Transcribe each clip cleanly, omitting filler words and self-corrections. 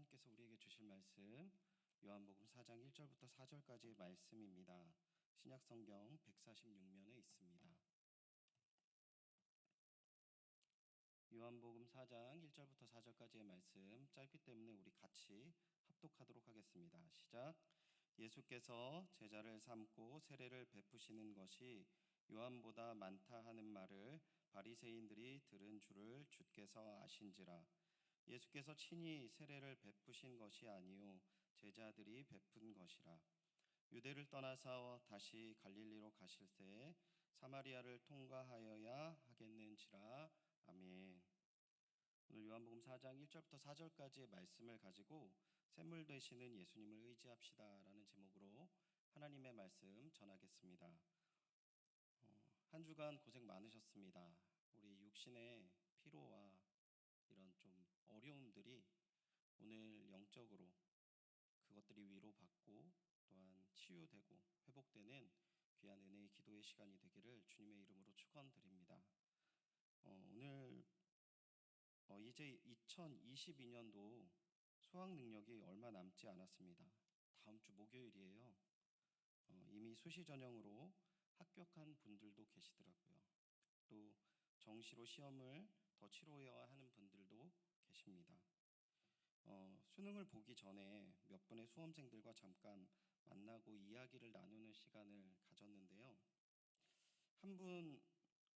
하나님께서 우리에게 주실 말씀 요한복음 4장 1절부터 4절까지의 말씀입니다. 신약성경 146면에 있습니다. 요한복음 4장 1절부터 4절까지의 말씀 짧기 때문에 우리 같이 합독하도록 하겠습니다. 시작. 예수께서 제자를 삼고 세례를 베푸시는 것이 요한보다 많다 하는 말을 바리새인들이 들은 줄을 주께서 아신지라. 예수께서 친히 세례를 베푸신 것이 아니요 제자들이 베푼 것이라. 유대를 떠나서 다시 갈릴리로 가실 때에 사마리아를 통과하여야 하겠는지라. 아멘. 오늘 요한복음 4장 1절부터 4절까지의 말씀을 가지고 샘물 되시는 예수님을 의지합시다라는 제목으로 하나님의 말씀 전하겠습니다. 한 주간 고생 많으셨습니다. 우리 육신의 피로와 이런 좀 어려움들이 오늘 영적으로 그것들이 위로받고 또한 치유되고 회복되는 귀한 은혜의 기도의 시간이 되기를 주님의 이름으로 축원드립니다. 오늘 이제 2022년도 수학 능력이 얼마 남지 않았습니다. 다음 주 목요일이에요. 이미 수시 전형으로 합격한 분들도 계시더라고요. 또 정시로 시험을 더 치러야 하는 분들도 계십니다. 수능을 보기 전에 몇 분의 수험생들과 잠깐 만나고 이야기를 나누는 시간을 가졌는데요.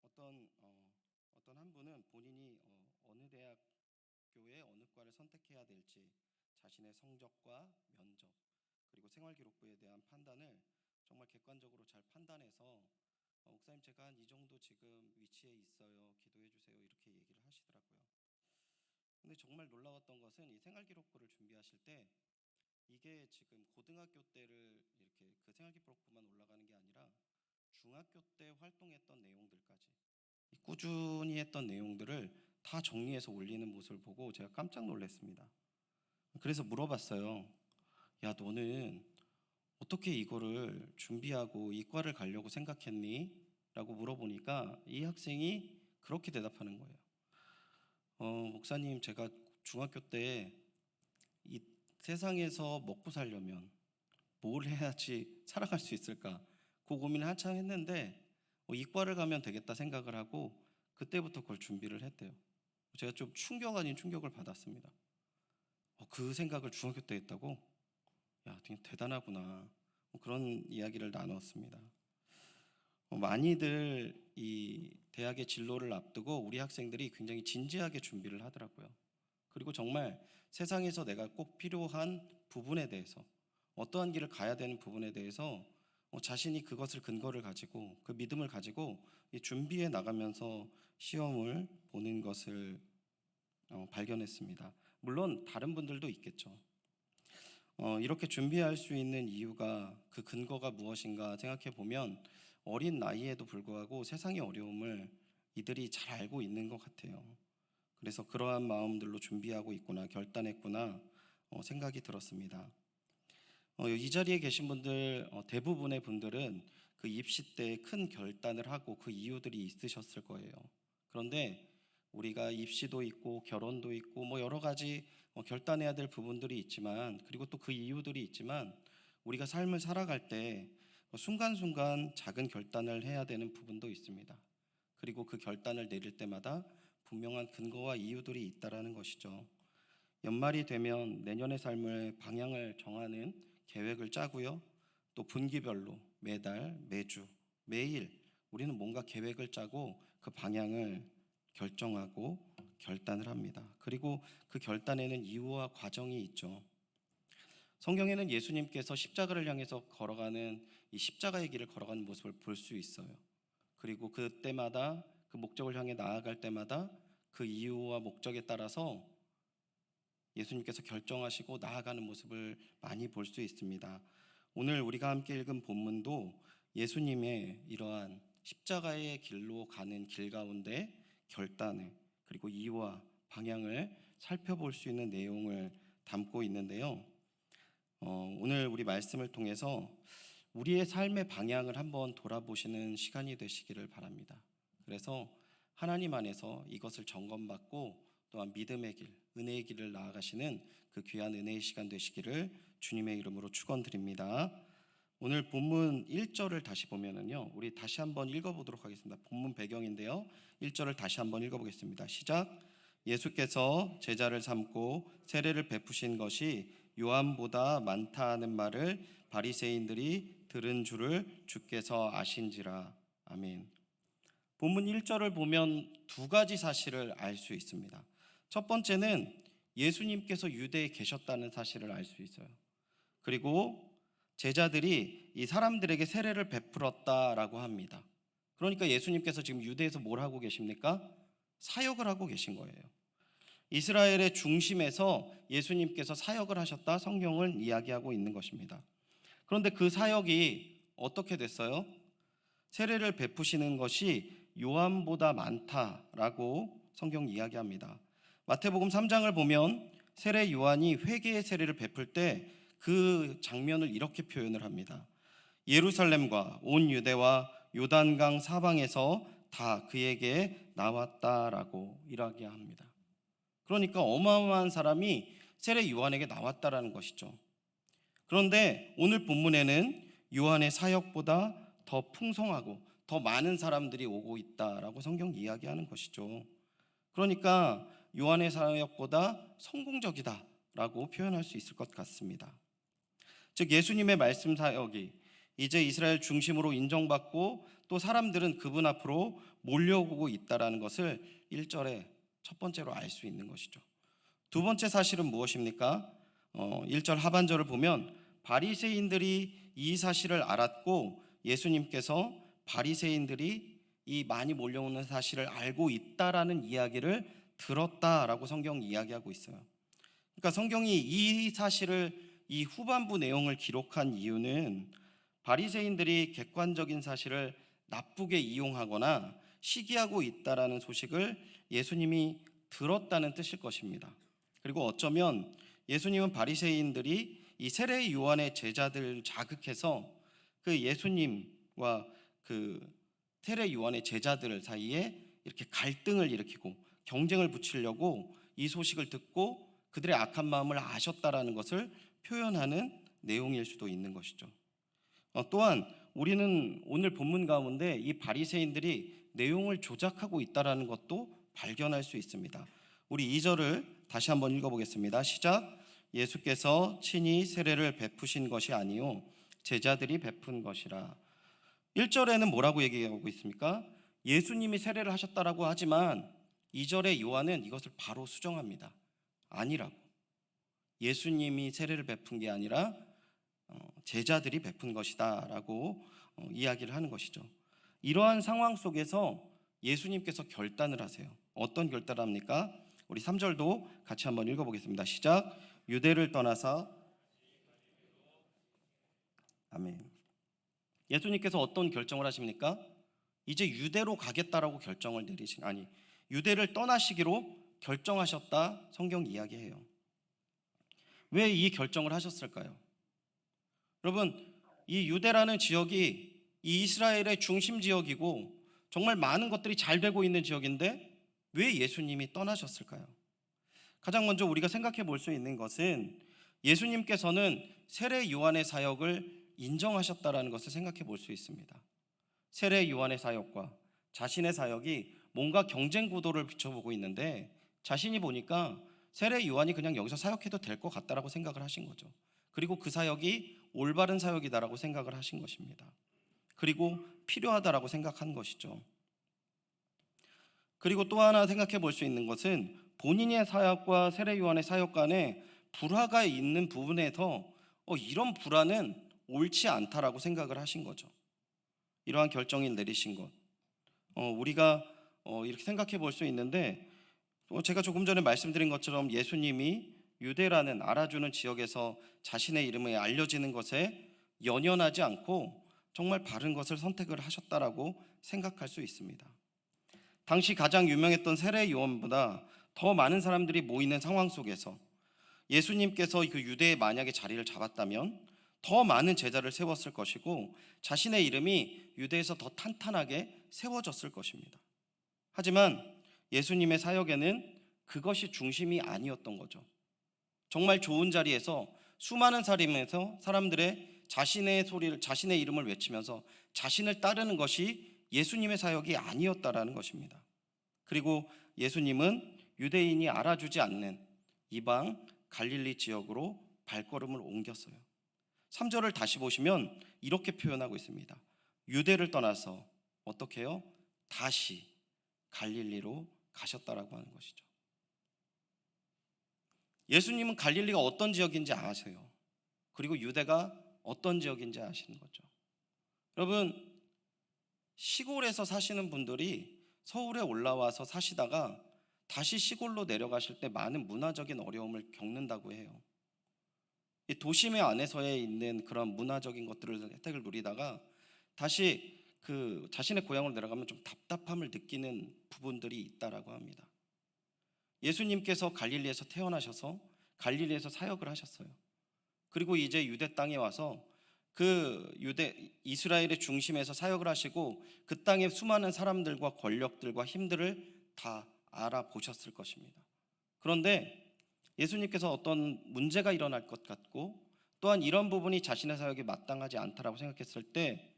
어떤 한 분은 본인이 어느 대학교에 어느 과를 선택해야 될지 자신의 성적과 면접 그리고 생활기록부에 대한 판단을 정말 객관적으로 잘 판단해서 목사님 제가 한 이 정도 지금 위치에 있어요. 기도해 주세요. 이렇게 얘기를 하시더라고요. 근데 정말 놀라웠던 것은 이 생활기록부를 준비하실 때 이게 지금 고등학교 때를 이렇게 그 생활기록부만 올라가는 게 아니라 중학교 때 활동했던 내용들까지 꾸준히 했던 내용들을 다 정리해서 올리는 모습을 보고 제가 깜짝 놀랐습니다. 그래서 물어봤어요. 야, 너는 어떻게 이거를 준비하고 이과를 가려고 생각했니? 라고 물어보니까 이 학생이 그렇게 대답하는 거예요. 목사님, 제가 중학교 때 이 세상에서 먹고 살려면 뭘 해야지 살아갈 수 있을까? 그 고민을 한창 했는데 이과를 가면 되겠다 생각을 하고 그때부터 그걸 준비를 했대요. 제가 좀 충격 아닌 충격을 받았습니다. 그 생각을 중학교 때 했다고? 야, 되게 대단하구나. 그런 이야기를 나눴습니다. 많이들 이 대학의 진로를 앞두고 우리 학생들이 굉장히 진지하게 준비를 하더라고요. 그리고 정말 세상에서 내가 꼭 필요한 부분에 대해서 어떠한 길을 가야 되는 부분에 대해서 자신이 그것을 근거를 가지고 그 믿음을 가지고 준비해 나가면서 시험을 보는 것을 발견했습니다. 물론 다른 분들도 있겠죠. 이렇게 준비할 수 있는 이유가 그 근거가 무엇인가 생각해 보면 어린 나이에도 불구하고 세상의 어려움을 이들이 잘 알고 있는 것 같아요. 그래서 그러한 마음들로 준비하고 있구나, 결단했구나 생각이 들었습니다. 이 자리에 계신 분들 대부분의 분들은 그 입시 때 큰 결단을 하고 그 이유들이 있으셨을 거예요. 그런데 우리가 입시도 있고 결혼도 있고 뭐 여러 가지 결단해야 될 부분들이 있지만 그리고 또 그 이유들이 있지만 우리가 삶을 살아갈 때 순간순간 작은 결단을 해야 되는 부분도 있습니다. 그리고 그 결단을 내릴 때마다 분명한 근거와 이유들이 있다라는 것이죠. 연말이 되면 내년의 삶의 방향을 정하는 계획을 짜고요. 또 분기별로 매달, 매주, 매일 우리는 뭔가 계획을 짜고 그 방향을 결정하고 결단을 합니다. 그리고 그 결단에는 이유와 과정이 있죠. 성경에는 예수님께서 십자가를 향해서 걸어가는 이 십자가의 길을 걸어가는 모습을 볼 수 있어요. 그리고 그때마다 그 목적을 향해 나아갈 때마다 그 이유와 목적에 따라서 예수님께서 결정하시고 나아가는 모습을 많이 볼 수 있습니다. 오늘 우리가 함께 읽은 본문도 예수님의 이러한 십자가의 길로 가는 길 가운데 결단을 그리고 이유와 방향을 살펴볼 수 있는 내용을 담고 있는데요. 오늘 우리 말씀을 통해서 우리의 삶의 방향을 한번 돌아보시는 시간이 되시기를 바랍니다. 그래서 하나님 안에서 이것을 점검받고 또한 믿음의 길, 은혜의 길을 나아가시는 그 귀한 은혜의 시간 되시기를 주님의 이름으로 축원드립니다. 오늘 본문 1절을 다시 보면은요, 우리 다시 한번 읽어보도록 하겠습니다. 본문 배경인데요, 1절을 다시 한번 읽어보겠습니다. 시작. 예수께서 제자를 삼고 세례를 베푸신 것이 요한보다 많다 하는 말을 바리새인들이 들은 줄을 주께서 아신지라. 아멘. 본문 1절을 보면 두 가지 사실을 알 수 있습니다. 첫 번째는 예수님께서 유대에 계셨다는 사실을 알 수 있어요. 그리고 제자들이 이 사람들에게 세례를 베풀었다라고 합니다. 그러니까 예수님께서 지금 유대에서 뭘 하고 계십니까? 사역을 하고 계신 거예요. 이스라엘의 중심에서 예수님께서 사역을 하셨다, 성경을 이야기하고 있는 것입니다. 그런데 그 사역이 어떻게 됐어요? 세례를 베푸시는 것이 요한보다 많다라고 성경 이야기합니다. 마태복음 3장을 보면 세례 요한이 회개의 세례를 베풀 때 그 장면을 이렇게 표현을 합니다. 예루살렘과 온 유대와 요단강 사방에서 다 그에게 나왔다라고 이야기합니다. 그러니까 어마어마한 사람이 세례 요한에게 나왔다라는 것이죠. 그런데 오늘 본문에는 요한의 사역보다 더 풍성하고 더 많은 사람들이 오고 있다라고 성경 이야기하는 것이죠. 그러니까 요한의 사역보다 성공적이다라고 표현할 수 있을 것 같습니다. 즉 예수님의 말씀 사역이 이제 이스라엘 중심으로 인정받고 또 사람들은 그분 앞으로 몰려오고 있다라는 것을 1절에 첫 번째로 알 수 있는 것이죠. 두 번째 사실은 무엇입니까? 1절 하반절을 보면 바리새인들이 이 사실을 알았고 예수님께서 바리새인들이 이 많이 몰려오는 사실을 알고 있다라는 이야기를 들었다라고 성경이 이야기하고 있어요. 그러니까 성경이 이 사실을, 이 후반부 내용을 기록한 이유는 바리새인들이 객관적인 사실을 나쁘게 이용하거나 시기하고 있다라는 소식을 예수님이 들었다는 뜻일 것입니다. 그리고 어쩌면 예수님은 바리새인들이 이 세례 요한의 제자들을 자극해서 그 예수님과 그 세례 요한의 제자들 사이에 이렇게 갈등을 일으키고 경쟁을 붙이려고 이 소식을 듣고 그들의 악한 마음을 아셨다라는 것을 표현하는 내용일 수도 있는 것이죠. 또한 우리는 오늘 본문 가운데 이 바리새인들이 내용을 조작하고 있다라는 것도 발견할 수 있습니다. 우리 2절을 다시 한번 읽어보겠습니다. 시작. 예수께서 친히 세례를 베푸신 것이 아니요 제자들이 베푼 것이라. 1절에는 뭐라고 얘기하고 있습니까? 예수님이 세례를 하셨다라고 하지만 2절의 요한은 이것을 바로 수정합니다. 아니라고. 예수님이 세례를 베푼 게 아니라 제자들이 베푼 것이다 라고 이야기를 하는 것이죠. 이러한 상황 속에서 예수님께서 결단을 하세요. 어떤 결단을 합니까? 우리 3절도 같이 한번 읽어보겠습니다. 시작. 유대를 떠나서. 아멘. 예수님께서 어떤 결정을 하십니까? 이제 유대로 가겠다라고 결정을 유대를 떠나시기로 결정하셨다 성경 이야기해요. 왜 이 결정을 하셨을까요? 여러분, 이 유대라는 지역이 이 이스라엘의 중심 지역이고 정말 많은 것들이 잘 되고 있는 지역인데 왜 예수님이 떠나셨을까요? 가장 먼저 우리가 생각해 볼 수 있는 것은 예수님께서는 세례 요한의 사역을 인정하셨다라는 것을 생각해 볼 수 있습니다. 세례 요한의 사역과 자신의 사역이 뭔가 경쟁 구도를 비춰보고 있는데 자신이 보니까 세례 요한이 그냥 여기서 사역해도 될 것 같다라고 생각을 하신 거죠. 그리고 그 사역이 올바른 사역이다라고 생각을 하신 것입니다. 그리고 필요하다라고 생각한 것이죠. 그리고 또 하나 생각해 볼 수 있는 것은 본인의 사역과 세례 요한의 사역 간에 불화가 있는 부분에서 이런 불화는 옳지 않다라고 생각을 하신 거죠. 이러한 결정을 내리신 것, 우리가 이렇게 생각해 볼 수 있는데 제가 조금 전에 말씀드린 것처럼 예수님이 유대라는 알아주는 지역에서 자신의 이름이 알려지는 것에 연연하지 않고 정말 바른 것을 선택을 하셨다라고 생각할 수 있습니다. 당시 가장 유명했던 세례 요한보다 더 많은 사람들이 모이는 상황 속에서 예수님께서 그 유대에 만약에 자리를 잡았다면 더 많은 제자를 세웠을 것이고 자신의 이름이 유대에서 더 탄탄하게 세워졌을 것입니다. 하지만 예수님의 사역에는 그것이 중심이 아니었던 거죠. 정말 좋은 자리에서 수많은 사람들의 자신의 소리를, 자신의 이름을 외치면서 자신을 따르는 것이 예수님의 사역이 아니었다라는 것입니다. 그리고 예수님은 유대인이 알아주지 않는 이방 갈릴리 지역으로 발걸음을 옮겼어요. 3절을 다시 보시면 이렇게 표현하고 있습니다. 유대를 떠나서 어떻게 해요? 다시 갈릴리로 가셨다라고 하는 것이죠. 예수님은 갈릴리가 어떤 지역인지 아세요. 그리고 유대가 어떤 지역인지 아시는 거죠. 여러분, 시골에서 사시는 분들이 서울에 올라와서 사시다가 다시 시골로 내려가실 때 많은 문화적인 어려움을 겪는다고 해요. 이 도심의 안에서에 있는 그런 문화적인 것들을 혜택을 누리다가 다시 그 자신의 고향으로 내려가면 좀 답답함을 느끼는 부분들이 있다라고 합니다. 예수님께서 갈릴리에서 태어나셔서 갈릴리에서 사역을 하셨어요. 그리고 이제 유대 땅에 와서 그 유대 이스라엘의 중심에서 사역을 하시고 그 땅의 수많은 사람들과 권력들과 힘들을 다 알아보셨을 것입니다. 그런데 예수님께서 어떤 문제가 일어날 것 같고 또한 이런 부분이 자신의 사역에 마땅하지 않다라고 생각했을 때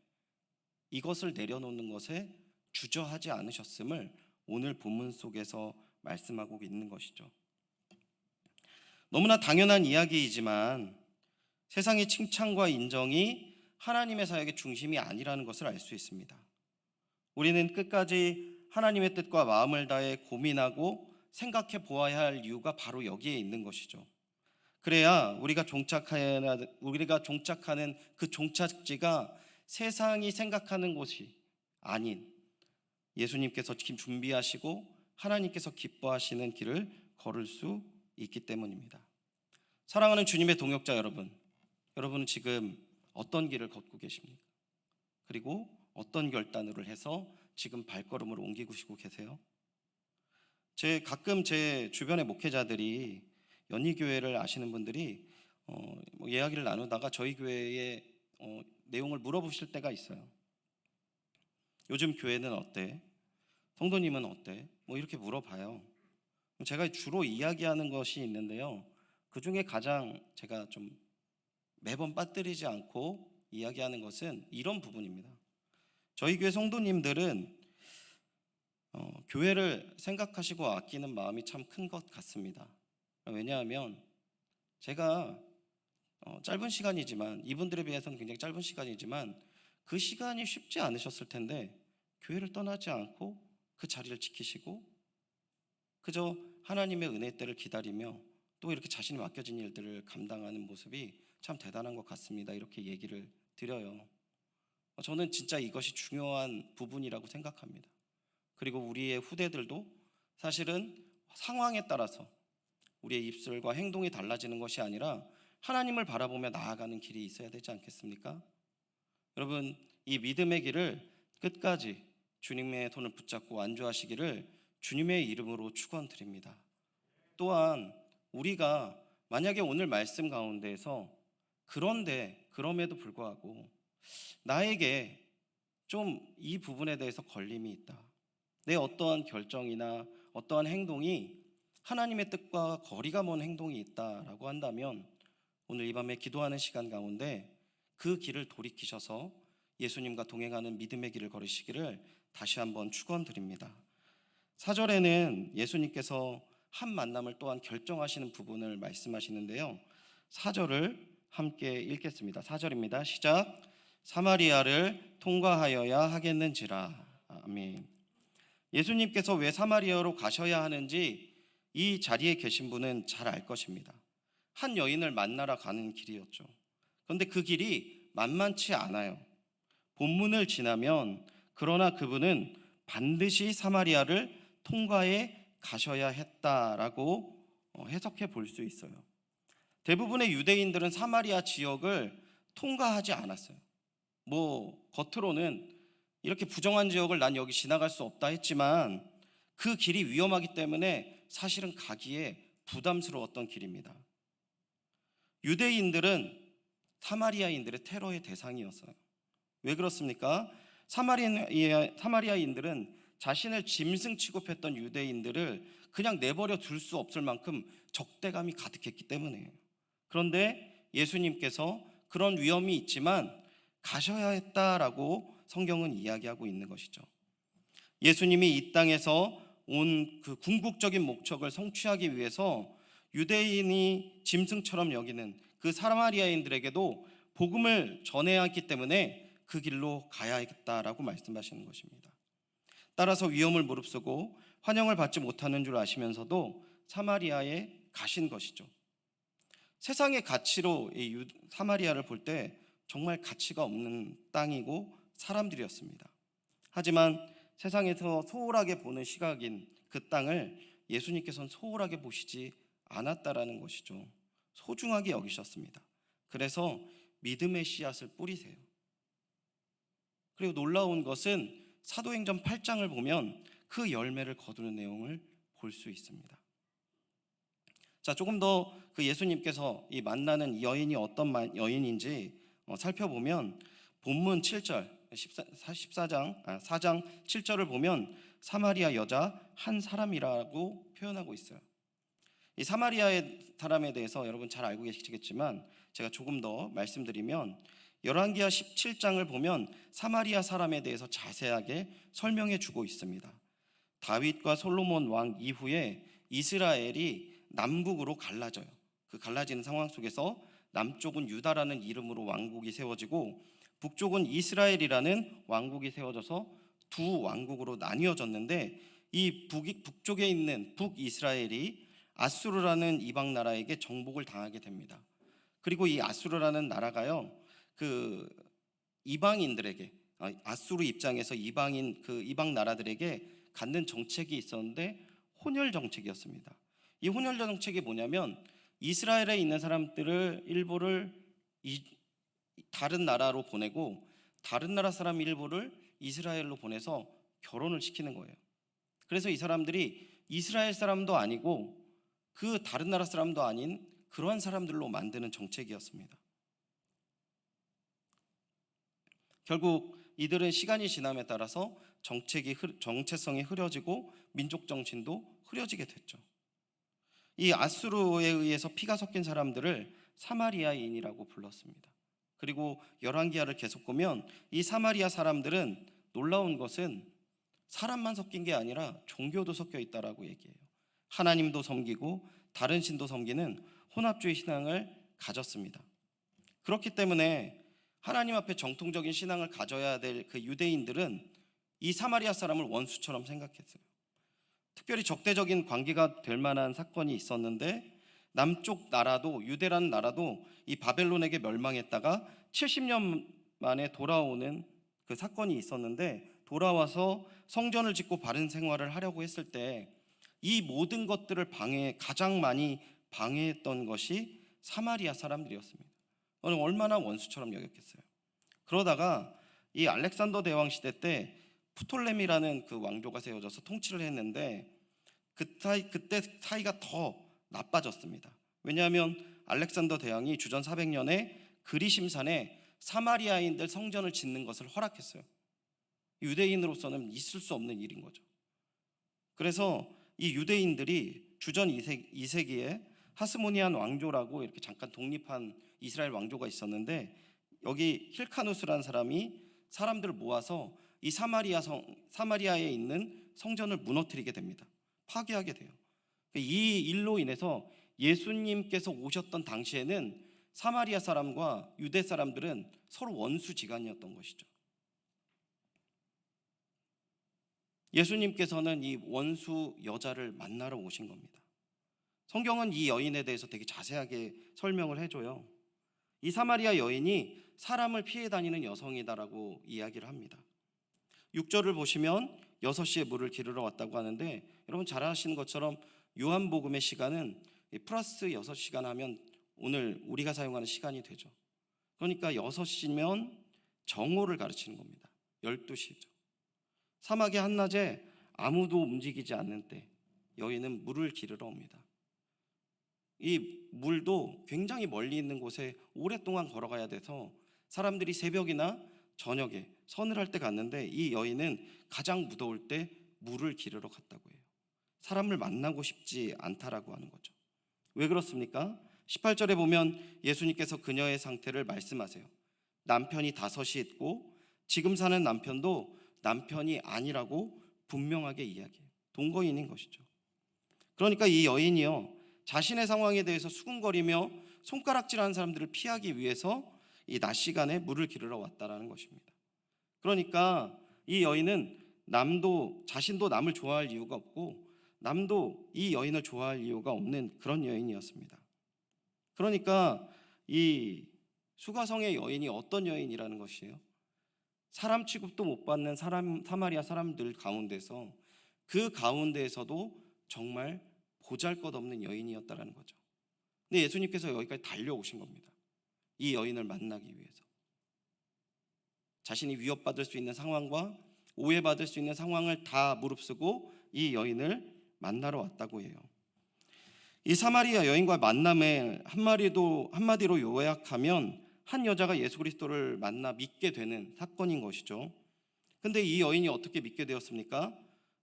이것을 내려놓는 것에 주저하지 않으셨음을 오늘 본문 속에서 말씀하고 있는 것이죠. 너무나 당연한 이야기이지만 세상의 칭찬과 인정이 하나님의 사역의 중심이 아니라는 것을 알 수 있습니다. 우리는 끝까지 하나님의 뜻과 마음을 다해 고민하고 생각해 보아야 할 이유가 바로 여기에 있는 것이죠. 그래야 우리가 종착하는 그 종착지가 세상이 생각하는 곳이 아닌 예수님께서 준비하시고 하나님께서 기뻐하시는 길을 걸을 수 있기 때문입니다. 사랑하는 주님의 동역자 여러분, 여러분은 지금 어떤 길을 걷고 계십니까? 그리고 어떤 결단을 해서 지금 발걸음을 옮기고 계세요? 가끔 제 주변의 목회자들이 연희교회를 아시는 분들이 이야기를 나누다가 저희 교회의 내용을 물어보실 때가 있어요. 요즘 교회는 어때? 성도님은 어때? 이렇게 물어봐요. 제가 주로 이야기하는 것이 있는데요. 그 중에 가장 제가 좀 매번 빠뜨리지 않고 이야기하는 것은 이런 부분입니다. 저희 교회 성도님들은 교회를 생각하시고 아끼는 마음이 참 큰 것 같습니다. 왜냐하면 제가 짧은 시간이지만 이분들에 비해서는 굉장히 짧은 시간이지만 그 시간이 쉽지 않으셨을 텐데 교회를 떠나지 않고 그 자리를 지키시고 그저 하나님의 은혜 때를 기다리며 또 이렇게 자신이 맡겨진 일들을 감당하는 모습이 참 대단한 것 같습니다. 이렇게 얘기를 드려요. 저는 진짜 이것이 중요한 부분이라고 생각합니다. 그리고 우리의 후대들도 사실은 상황에 따라서 우리의 입술과 행동이 달라지는 것이 아니라 하나님을 바라보며 나아가는 길이 있어야 되지 않겠습니까? 여러분, 이 믿음의 길을 끝까지 주님의 손을 붙잡고 완주하시기를 주님의 이름으로 축원드립니다. 또한 우리가 만약에 오늘 말씀 가운데에서 그럼에도 불구하고 나에게 좀 이 부분에 대해서 걸림이 있다, 내 어떠한 결정이나 어떠한 행동이 하나님의 뜻과 거리가 먼 행동이 있다라고 한다면 오늘 이 밤에 기도하는 시간 가운데 그 길을 돌이키셔서 예수님과 동행하는 믿음의 길을 걸으시기를 다시 한번 축원드립니다. 4절에는 예수님께서 한 만남을 또한 결정하시는 부분을 말씀하시는데요. 4절을 함께 읽겠습니다. 4절입니다. 시작. 사마리아를 통과하여야 하겠는지라. 아멘. 예수님께서 왜 사마리아로 가셔야 하는지 이 자리에 계신 분은 잘 알 것입니다. 한 여인을 만나러 가는 길이었죠. 그런데 그 길이 만만치 않아요. 본문을 지나면 그러나 그분은 반드시 사마리아를 통과해 가셔야 했다라고 해석해 볼 수 있어요. 대부분의 유대인들은 사마리아 지역을 통과하지 않았어요. 겉으로는 이렇게 부정한 지역을 난 여기 지나갈 수 없다 했지만 그 길이 위험하기 때문에 사실은 가기에 부담스러웠던 길입니다. 유대인들은 사마리아인들의 테러의 대상이었어요. 왜 그렇습니까? 사마리아인들은 자신을 짐승 취급했던 유대인들을 그냥 내버려 둘 수 없을 만큼 적대감이 가득했기 때문이에요. 그런데 예수님께서 그런 위험이 있지만 가셔야 했다라고 성경은 이야기하고 있는 것이죠. 예수님이 이 땅에서 온 그 궁극적인 목적을 성취하기 위해서 유대인이 짐승처럼 여기는 그 사마리아인들에게도 복음을 전해야 했기 때문에 그 길로 가야겠다라고 말씀하시는 것입니다. 따라서 위험을 무릅쓰고 환영을 받지 못하는 줄 아시면서도 사마리아에 가신 것이죠. 세상의 가치로 이 사마리아를 볼 때 정말 가치가 없는 땅이고 사람들이었습니다. 하지만 세상에서 소홀하게 보는 시각인 그 땅을 예수님께서는 소홀하게 보시지 않았다라는 것이죠. 소중하게 여기셨습니다. 그래서 믿음의 씨앗을 뿌리세요. 그리고 놀라운 것은 사도행전 8장을 보면 그 열매를 거두는 내용을 볼 수 있습니다. 자, 조금 더 그 예수님께서 이 만나는 여인이 어떤 여인인지 살펴보면 본문 7절 4장 7절을 보면 사마리아 여자 한 사람이라고 표현하고 있어요. 이 사마리아의 사람에 대해서 여러분 잘 알고 계시겠지만 제가 조금 더 말씀드리면 열왕기하 17장을 보면 사마리아 사람에 대해서 자세하게 설명해 주고 있습니다. 다윗과 솔로몬 왕 이후에 이스라엘이 남북으로 갈라져요. 그 갈라지는 상황 속에서 남쪽은 유다라는 이름으로 왕국이 세워지고 북쪽은 이스라엘이라는 왕국이 세워져서 두 왕국으로 나뉘어졌는데 이 북쪽에 있는 북이스라엘이 아수르라는 이방 나라에게 정복을 당하게 됩니다. 그리고 이 아수르라는 나라가요, 그 이방인들에게 아수르 입장에서 이방 나라들에게 갖는 정책이 있었는데 혼혈 정책이었습니다. 이 혼혈 정책이 뭐냐면 이스라엘에 있는 사람들을 일부를 다른 나라로 보내고 다른 나라 사람 일부를 이스라엘로 보내서 결혼을 시키는 거예요. 그래서 이 사람들이 이스라엘 사람도 아니고 그 다른 나라 사람도 아닌 그러한 사람들로 만드는 정책이었습니다. 결국 이들은 시간이 지남에 따라서 정체성이 흐려지고 민족 정신도 흐려지게 됐죠. 이 아수르에 의해서 피가 섞인 사람들을 사마리아인이라고 불렀습니다. 그리고 열왕기하를 계속 보면 이 사마리아 사람들은 놀라운 것은 사람만 섞인 게 아니라 종교도 섞여 있다라고 얘기해요. 하나님도 섬기고 다른 신도 섬기는 혼합주의 신앙을 가졌습니다. 그렇기 때문에 하나님 앞에 정통적인 신앙을 가져야 될 그 유대인들은 이 사마리아 사람을 원수처럼 생각했어요. 특별히 적대적인 관계가 될 만한 사건이 있었는데 남쪽 나라도 유대라는 나라도 이 바벨론에게 멸망했다가 70년 만에 돌아오는 그 사건이 있었는데 돌아와서 성전을 짓고 바른 생활을 하려고 했을 때 이 모든 것들을 가장 많이 방해했던 것이 사마리아 사람들이었습니다. 얼마나 원수처럼 여겼겠어요. 그러다가 이 알렉산더 대왕 시대 때 프톨레미라는 그 왕조가 세워져서 통치를 했는데 그때 사이가 더 나빠졌습니다. 왜냐하면 알렉산더 대왕이 주전 400년에 그리심산에 사마리아인들 성전을 짓는 것을 허락했어요. 유대인으로서는 있을 수 없는 일인 거죠. 그래서 이 유대인들이 주전 2세기에 하스모니안 왕조라고 이렇게 잠깐 독립한 이스라엘 왕조가 있었는데 여기 힐카누스라는 사람이 사람들을 모아서 이 사마리아에 있는 성전을 무너뜨리게 됩니다. 파괴하게 돼요. 이 일로 인해서 예수님께서 오셨던 당시에는 사마리아 사람과 유대 사람들은 서로 원수지간이었던 것이죠. 예수님께서는 이 원수 여자를 만나러 오신 겁니다. 성경은 이 여인에 대해서 되게 자세하게 설명을 해줘요. 이 사마리아 여인이 사람을 피해 다니는 여성이다라고 이야기를 합니다. 6절을 보시면 6시에 물을 기르러 왔다고 하는데 여러분 잘 아시는 것처럼 요한복음의 시간은 플러스 6시간 하면 오늘 우리가 사용하는 시간이 되죠. 그러니까 6시면 정오를 가르치는 겁니다. 12시죠. 사막의 한낮에 아무도 움직이지 않는 때 여인은 물을 기르러 옵니다. 이 물도 굉장히 멀리 있는 곳에 오랫동안 걸어가야 돼서 사람들이 새벽이나 저녁에 서늘할 때 갔는데 이 여인은 가장 무더울 때 물을 기르러 갔다고 해요. 사람을 만나고 싶지 않다라고 하는 거죠. 왜 그렇습니까? 18절에 보면 예수님께서 그녀의 상태를 말씀하세요. 남편이 5이 있고 지금 사는 남편도 남편이 아니라고 분명하게 이야기해요. 동거인인 것이죠. 그러니까 이 여인이요, 자신의 상황에 대해서 수군거리며 손가락질하는 사람들을 피하기 위해서 이 낮 시간에 물을 기르러 왔다라는 것입니다. 그러니까 이 여인은 자신도 남을 좋아할 이유가 없고 남도 이 여인을 좋아할 이유가 없는 그런 여인이었습니다. 그러니까 이 수가성의 여인이 어떤 여인이라는 것이에요? 사람 취급도 못 받는 사마리아 사람들 가운데서 그 가운데에서도 정말 보잘것없는 여인이었다라는 거죠. 근데 예수님께서 여기까지 달려오신 겁니다. 이 여인을 만나기 위해서. 자신이 위협받을 수 있는 상황과 오해받을 수 있는 상황을 다 무릅쓰고 이 여인을 만나러 왔다고 해요. 이 사마리아 여인과 만남을 한마디로 요약하면 한 여자가 예수 그리스도를 만나 믿게 되는 사건인 것이죠. 근데 이 여인이 어떻게 믿게 되었습니까?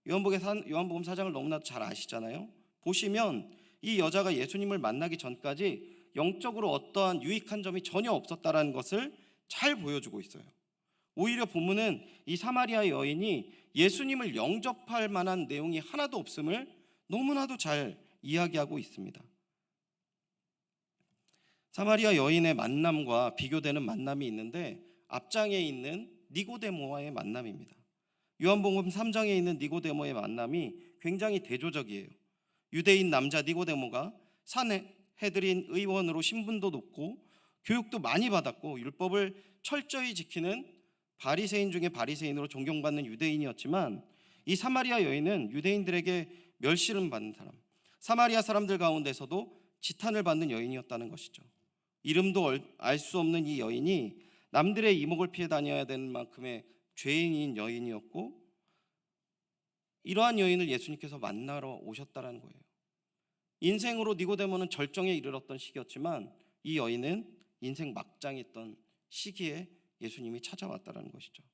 요한복음 4장을 너무나도 잘 아시잖아요. 보시면 이 여자가 예수님을 만나기 전까지 영적으로 어떠한 유익한 점이 전혀 없었다라는 것을 잘 보여주고 있어요. 오히려 본문은 이 사마리아 여인이 예수님을 영접할 만한 내용이 하나도 없음을 너무나도 잘 이야기하고 있습니다. 사마리아 여인의 만남과 비교되는 만남이 있는데 앞장에 있는 니고데모와의 만남입니다. 요한복음 3장에 있는 니고데모의 만남이 굉장히 대조적이에요. 유대인 남자 니고데모가 산헤드린 의원으로 신분도 높고 교육도 많이 받았고 율법을 철저히 지키는 바리새인 중에 바리새인으로 존경받는 유대인이었지만 이 사마리아 여인은 유대인들에게 멸시를 받는 사람, 사마리아 사람들 가운데서도 지탄을 받는 여인이었다는 것이죠. 이름도 알 수 없는 이 여인이 남들의 이목을 피해 다녀야 되는 만큼의 죄인인 여인이었고 이러한 여인을 예수님께서 만나러 오셨다는 거예요. 인생으로 니고데모는 절정에 이르렀던 시기였지만 이 여인은 인생 막장에 있던 시기에 예수님이 찾아왔다는 것이죠.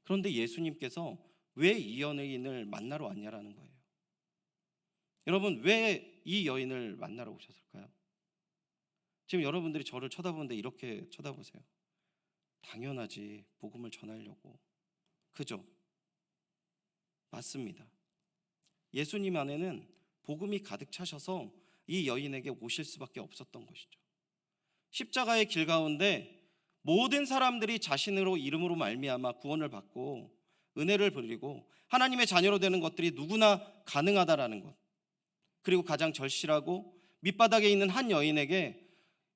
그런데 예수님께서 왜 이 여인을 만나러 왔냐라는 거예요. 여러분, 왜 이 여인을 만나러 오셨을까요? 지금 여러분들이 저를 쳐다보는데 이렇게 쳐다보세요. 당연하지, 복음을 전하려고. 그죠? 맞습니다. 예수님 안에는 복음이 가득 차셔서 이 여인에게 오실 수밖에 없었던 것이죠. 십자가의 길 가운데 모든 사람들이 자신으로 이름으로 말미암아 구원을 받고 은혜를 부리고 하나님의 자녀로 되는 것들이 누구나 가능하다라는 것, 그리고 가장 절실하고 밑바닥에 있는 한 여인에게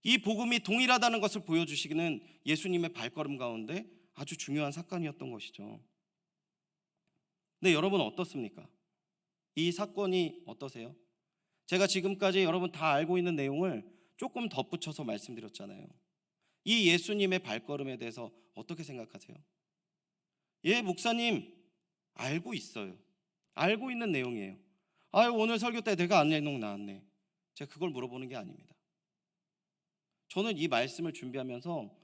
이 복음이 동일하다는 것을 보여주시기는 예수님의 발걸음 가운데 아주 중요한 사건이었던 것이죠. 근데 여러분 어떻습니까? 이 사건이 어떠세요? 제가 지금까지 여러분 다 알고 있는 내용을 조금 덧붙여서 말씀드렸잖아요. 이 예수님의 발걸음에 대해서 어떻게 생각하세요? 예, 목사님, 알고 있어요. 알고 있는 내용이에요. 아유, 오늘 설교 때 내가 안 내용 나왔네. 제가 그걸 물어보는 게 아닙니다. 저는 이 말씀을 준비하면서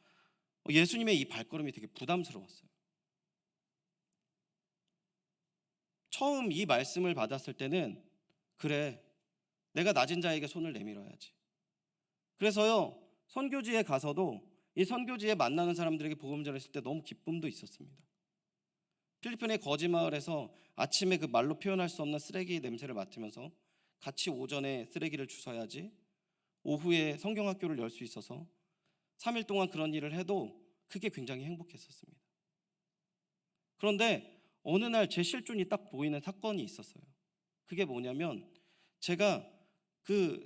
예수님의 이 발걸음이 되게 부담스러웠어요. 처음 이 말씀을 받았을 때는 그래, 내가 낮은 자에게 손을 내밀어야지. 그래서요, 선교지에 가서도 이 선교지에 만나는 사람들에게 복음 전했을 때 너무 기쁨도 있었습니다. 필리핀의 거지 마을에서 아침에 그 말로 표현할 수 없는 쓰레기 냄새를 맡으면서 같이 오전에 쓰레기를 주워야지 오후에 성경학교를 열 수 있어서 3일 동안 그런 일을 해도 그게 굉장히 행복했었습니다. 그런데 어느 날 제 실존이 딱 보이는 사건이 있었어요. 그게 뭐냐면 제가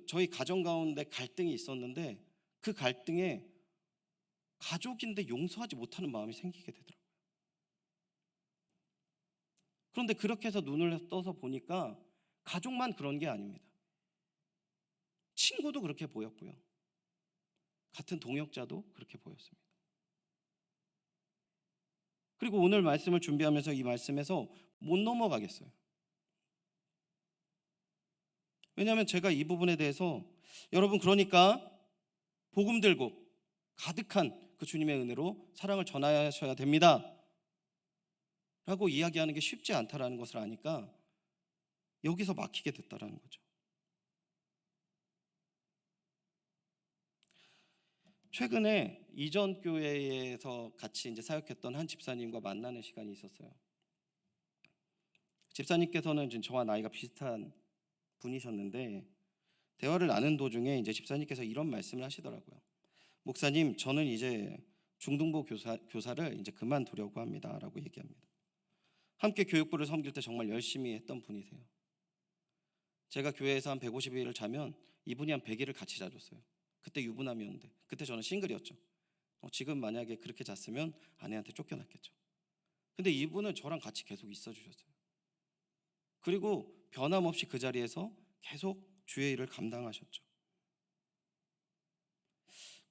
저희 가정 가운데 갈등이 있었는데 그 갈등에 가족인데 용서하지 못하는 마음이 생기게 되더라고요. 그런데 그렇게 해서 눈을 떠서 보니까 가족만 그런 게 아닙니다. 친구도 그렇게 보였고요. 같은 동역자도 그렇게 보였습니다. 그리고 오늘 말씀을 준비하면서 이 말씀에서 못 넘어가겠어요. 왜냐하면 제가 이 부분에 대해서 여러분, 그러니까 복음 들고 가득한 그 주님의 은혜로 사랑을 전하셔야 됩니다. 라고 이야기하는 게 쉽지 않다라는 것을 아니까 여기서 막히게 됐다라는 거죠. 최근에 이전 교회에서 같이 이제 사역했던 한 집사님과 만나는 시간이 있었어요. 집사님께서는 지금 저와 나이가 비슷한 분이셨는데 대화를 나눈 도중에 이제 집사님께서 이런 말씀을 하시더라고요. 목사님, 저는 이제 중등부 교사를 이제 그만두려고 합니다라고 얘기합니다. 함께 교육부를 섬길 때 정말 열심히 했던 분이세요. 제가 교회에서 한 150일을 자면 이분이 한 100일을 같이 자줬어요. 그때 유부남이었는데, 그때 저는 싱글이었죠. 지금 만약에 그렇게 잤으면 아내한테 쫓겨났겠죠. 근데 이분은 저랑 같이 계속 있어 주셨어요. 그리고 변함없이 그 자리에서 계속 주의 일을 감당하셨죠.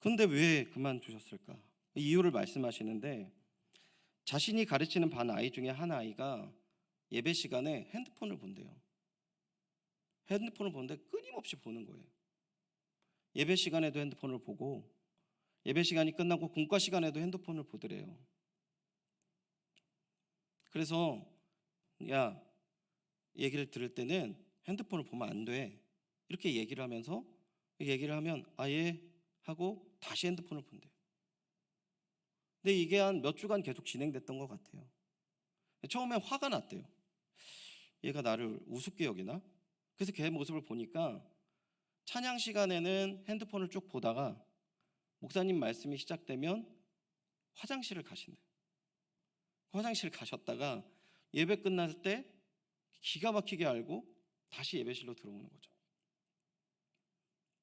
근데 왜 그만두셨을까? 이유를 말씀하시는데, 자신이 가르치는 반 아이 중에 한 아이가 예배 시간에 핸드폰을 본대요. 핸드폰을 보는데 끊임없이 보는 거예요. 예배 시간에도 핸드폰을 보고 예배 시간이 끝나고 공과 시간에도 핸드폰을 보더래요. 그래서 야, 얘기를 들을 때는 핸드폰을 보면 안 돼. 이렇게 얘기를 하면서 얘기를 하면 아예 하고 다시 핸드폰을 본대요. 근데 이게 한 몇 주간 계속 진행됐던 것 같아요. 처음에 화가 났대요. 얘가 나를 우습게 여기나? 그래서 걔 모습을 보니까 찬양 시간에는 핸드폰을 쭉 보다가 목사님 말씀이 시작되면 화장실을 가신대요. 화장실 가셨다가 예배 끝날 때 기가 막히게 알고 다시 예배실로 들어오는 거죠.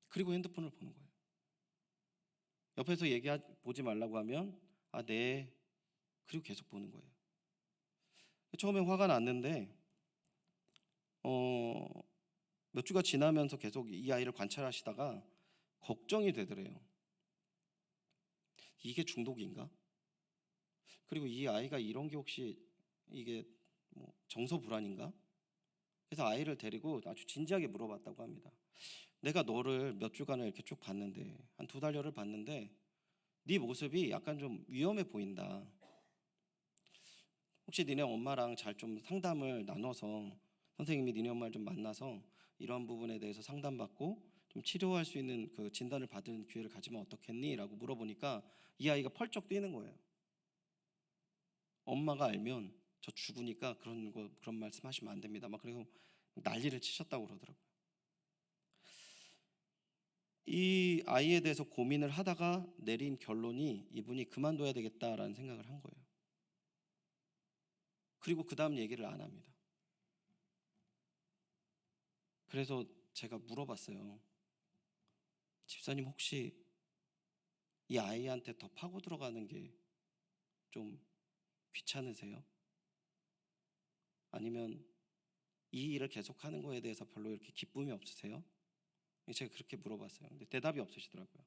그리고 핸드폰을 보는 거예요. 옆에서 보지 말라고 하면 아, 네. 그리고 계속 보는 거예요. 처음에 화가 났는데 몇 주가 지나면서 계속 이 아이를 관찰하시다가 걱정이 되더래요. 이게 중독인가? 그리고 이 아이가 이런 게 혹시 이게 뭐 정서 불안인가? 그래서 아이를 데리고 아주 진지하게 물어봤다고 합니다. 내가 너를 몇 주간을 이렇게 쭉 봤는데 한 2달여를 봤는데 네 모습이 약간 좀 위험해 보인다. 혹시 니네 엄마랑 잘 좀 상담을 나눠서 선생님이 니네 엄마를 좀 만나서 이런 부분에 대해서 상담받고 좀 치료할 수 있는 그 진단을 받은 기회를 가지면 어떻겠니? 라고 물어보니까 이 아이가 펄쩍 뛰는 거예요. 엄마가 알면 저 죽으니까 그런 말씀 하시면 안 됩니다. 막 그리고 난리를 치셨다고 그러더라고요. 이 아이에 대해서 고민을 하다가 내린 결론이 이분이 그만둬야 되겠다라는 생각을 한 거예요. 그리고 그 다음 얘기를 안 합니다. 그래서 제가 물어봤어요. 집사님, 혹시 이 아이한테 더 파고 들어가는 게 좀 귀찮으세요? 아니면 이 일을 계속하는 거에 대해서 별로 이렇게 기쁨이 없으세요? 제가 그렇게 물어봤어요. 근데 대답이 없으시더라고요.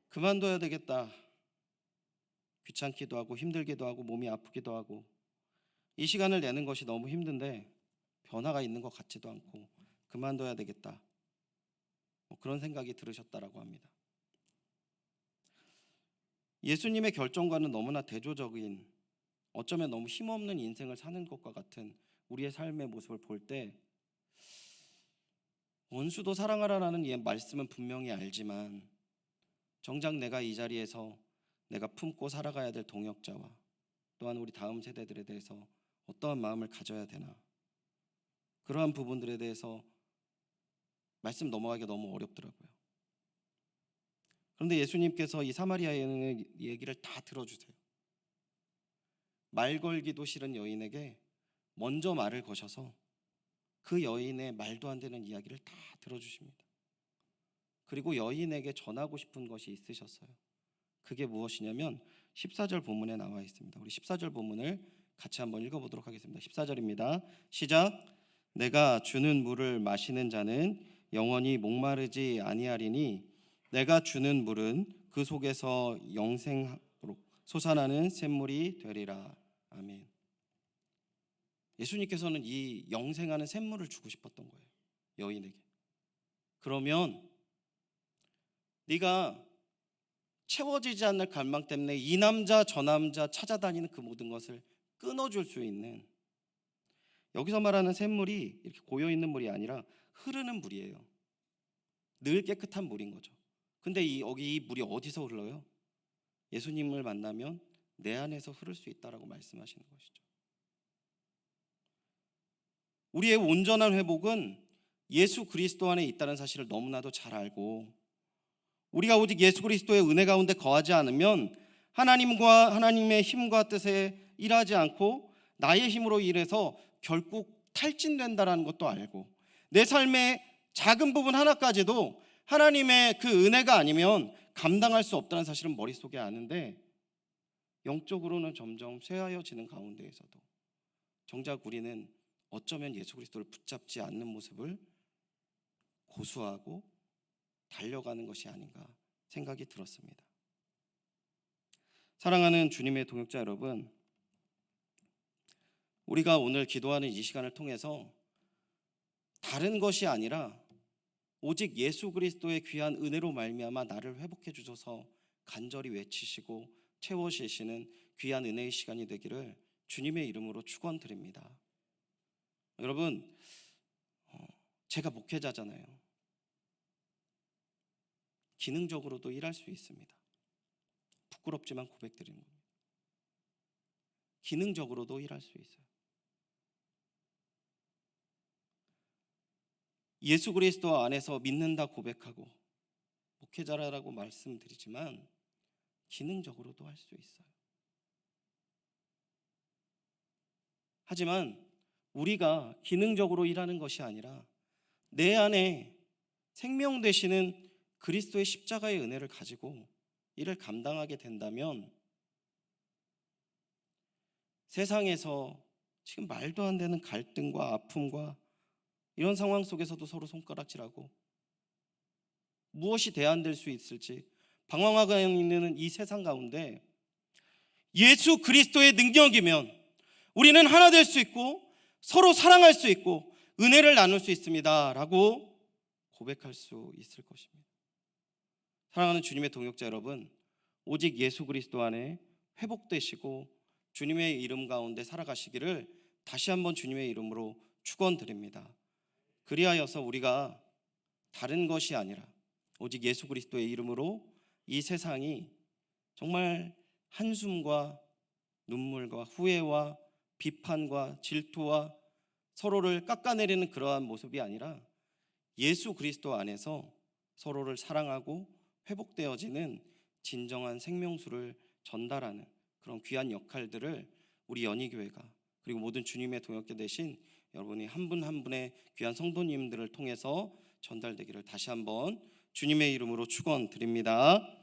그만둬야 되겠다. 귀찮기도 하고 힘들기도 하고 몸이 아프기도 하고 이 시간을 내는 것이 너무 힘든데 변화가 있는 것 같지도 않고 그만둬야 되겠다. 그런 생각이 들으셨다라고 합니다. 예수님의 결정과는 너무나 대조적인, 어쩌면 너무 힘없는 인생을 사는 것과 같은 우리의 삶의 모습을 볼 때 원수도 사랑하라라는 말씀은 분명히 알지만 정작 내가 이 자리에서 내가 품고 살아가야 될 동역자와 또한 우리 다음 세대들에 대해서 어떠한 마음을 가져야 되나, 그러한 부분들에 대해서 말씀 넘어가기가 너무 어렵더라고요. 그런데 예수님께서 이 사마리아 여인의 얘기를 다 들어주세요. 말 걸기도 싫은 여인에게 먼저 말을 거셔서 그 여인의 말도 안 되는 이야기를 다 들어주십니다. 그리고 여인에게 전하고 싶은 것이 있으셨어요. 그게 무엇이냐면 14절 본문에 나와 있습니다. 우리 14절 본문을 같이 한번 읽어보도록 하겠습니다. 14절입니다. 시작. 내가 주는 물을 마시는 자는 영원히 목마르지 아니하리니 내가 주는 물은 그 속에서 영생으로 솟아나는 샘물이 되리라. 아멘. 예수님께서는 이 영생하는 샘물을 주고 싶었던 거예요. 여인에게. 그러면 네가 채워지지 않는 갈망 때문에 이 남자 저 남자 찾아다니는 그 모든 것을 끊어줄 수 있는, 여기서 말하는 샘물이 이렇게 고여있는 물이 아니라 흐르는 물이에요. 늘 깨끗한 물인 거죠. 근데 여기 이 물이 어디서 흘러요? 예수님을 만나면 내 안에서 흐를 수 있다라고 말씀하시는 것이죠. 우리의 온전한 회복은 예수 그리스도 안에 있다는 사실을 너무나도 잘 알고, 우리가 오직 예수 그리스도의 은혜 가운데 거하지 않으면 하나님의 힘과 뜻에 일하지 않고 나의 힘으로 일해서 결국 탈진된다는 것도 알고, 내 삶의 작은 부분 하나까지도 하나님의 그 은혜가 아니면 감당할 수 없다는 사실은 머릿속에 아는데, 영적으로는 점점 쇠하여지는 가운데에서도 정작 우리는 어쩌면 예수 그리스도를 붙잡지 않는 모습을 고수하고 달려가는 것이 아닌가 생각이 들었습니다. 사랑하는 주님의 동역자 여러분, 우리가 오늘 기도하는 이 시간을 통해서 다른 것이 아니라 오직 예수 그리스도의 귀한 은혜로 말미암아 나를 회복해 주셔서 간절히 외치시고 채워주시는 귀한 은혜의 시간이 되기를 주님의 이름으로 축원드립니다. 여러분, 제가 목회자잖아요. 기능적으로도 일할 수 있습니다. 부끄럽지만 고백드리는 겁니다. 기능적으로도 일할 수 있어요. 예수 그리스도 안에서 믿는다 고백하고 목회자라고 말씀드리지만 기능적으로도 할 수 있어요. 하지만 우리가 기능적으로 일하는 것이 아니라 내 안에 생명 되시는 그리스도의 십자가의 은혜를 가지고 이를 감당하게 된다면 세상에서 지금 말도 안 되는 갈등과 아픔과 이런 상황 속에서도 서로 손가락질하고 무엇이 대안될 수 있을지 방황하고 있는 이 세상 가운데 예수 그리스도의 능력이면 우리는 하나 될 수 있고 서로 사랑할 수 있고 은혜를 나눌 수 있습니다 라고 고백할 수 있을 것입니다. 사랑하는 주님의 동역자 여러분, 오직 예수 그리스도 안에 회복되시고 주님의 이름 가운데 살아가시기를 다시 한번 주님의 이름으로 축원드립니다. 그리하여서 우리가 다른 것이 아니라 오직 예수 그리스도의 이름으로 이 세상이 정말 한숨과 눈물과 후회와 비판과 질투와 서로를 깎아내리는 그러한 모습이 아니라 예수 그리스도 안에서 서로를 사랑하고 회복되어지는 진정한 생명수를 전달하는 그런 귀한 역할들을 우리 연희교회가 그리고 모든 주님의 동역자 되신 여러분이 한 분 한 분의 귀한 성도님들을 통해서 전달되기를 다시 한번 주님의 이름으로 축원드립니다.